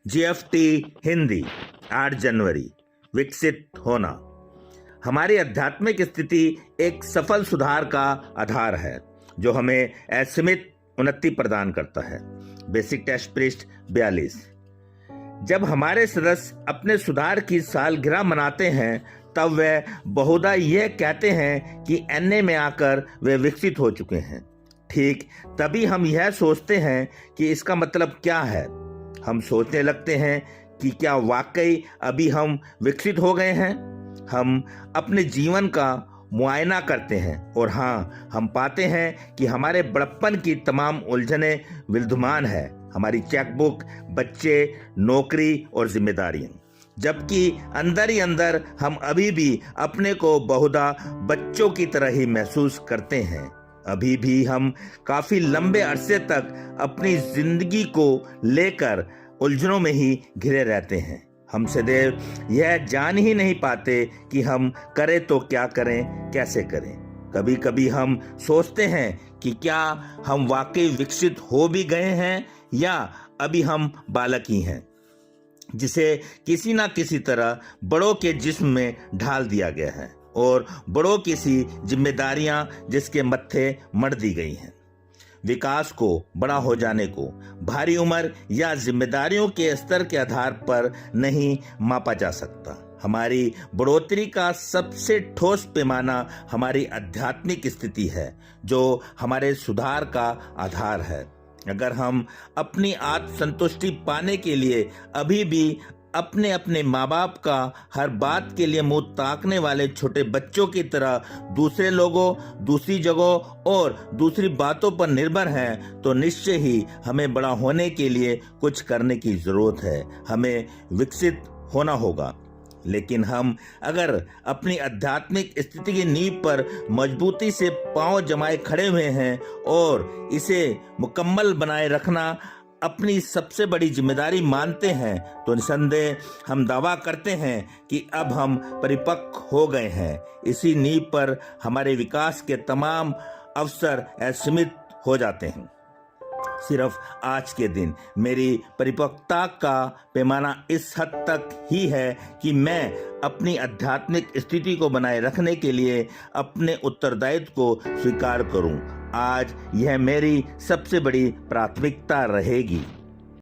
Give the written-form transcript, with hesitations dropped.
जीएफटी हिंदी 8 जनवरी। विकसित होना। हमारी आध्यात्मिक स्थिति एक सफल सुधार का आधार है जो हमें असीमित उन्नति प्रदान करता है। बेसिक टेस्ट पृष्ठ 42। जब हमारे सदस्य अपने सुधार की सालगिरह मनाते हैं तब वे बहुधा यह कहते हैं कि एनए में आकर वे विकसित हो चुके हैं। ठीक तभी हम यह सोचते हैं कि इसका मतलब क्या है। हम सोचने लगते हैं कि क्या वाकई अभी हम विकसित हो गए हैं। हम अपने जीवन का मुआयना करते हैं और हाँ, हम पाते हैं कि हमारे बड़प्पन की तमाम उलझनें विद्यमान है। हमारी चेकबुक, बच्चे, नौकरी और जिम्मेदारियां, जबकि अंदर ही अंदर हम अभी भी अपने को बहुधा बच्चों की तरह ही महसूस करते हैं। अभी भी हम काफी लंबे अरसे तक अपनी जिंदगी को लेकर उलझनों में ही घिरे रहते हैं। हम सदैव यह जान ही नहीं पाते कि हम करें तो क्या करें, कैसे करें। कभी कभी हम सोचते हैं कि क्या हम वाकई विकसित हो भी गए हैं या अभी हम बालक ही हैं जिसे किसी ना किसी तरह बड़ों के जिस्म में ढाल दिया गया है और बड़ों की सी जिम्मेदारियां जिसके मत्थे मढ़ दी गई हैं। विकास को, बड़ा हो जाने को भारी उम्र या जिम्मेदारियों के स्तर के आधार पर नहीं मापा जा सकता। हमारी बढ़ोतरी का सबसे ठोस पैमाना हमारी आध्यात्मिक स्थिति है जो हमारे सुधार का आधार है। अगर हम अपनी आत्म संतुष्टि पाने के लिए अभी भी अपने अपने माँ बाप का हर बात के लिए मुंह ताकने वाले छोटे बच्चों की तरह दूसरे लोगों, दूसरी जगहों और दूसरी बातों पर निर्भर हैं तो निश्चय ही हमें बड़ा होने के लिए कुछ करने की जरूरत है। हमें विकसित होना होगा। लेकिन हम अगर अपनी आध्यात्मिक स्थिति की नींव पर मजबूती से पांव जमाए खड़े हुए हैं और इसे मुकम्मल बनाए रखना अपनी सबसे बड़ी जिम्मेदारी मानते हैं तो निसंदेह हम दावा करते हैं कि अब हम परिपक्व हो गए हैं। इसी नींव पर हमारे विकास के तमाम अवसर असीमित हो जाते हैं। सिर्फ आज के दिन मेरी परिपक्वता का पैमाना इस हद तक ही है कि मैं अपनी आध्यात्मिक स्थिति को बनाए रखने के लिए अपने उत्तरदायित्व को स्वीकार करूं। आज यह मेरी सबसे बड़ी प्राथमिकता रहेगी।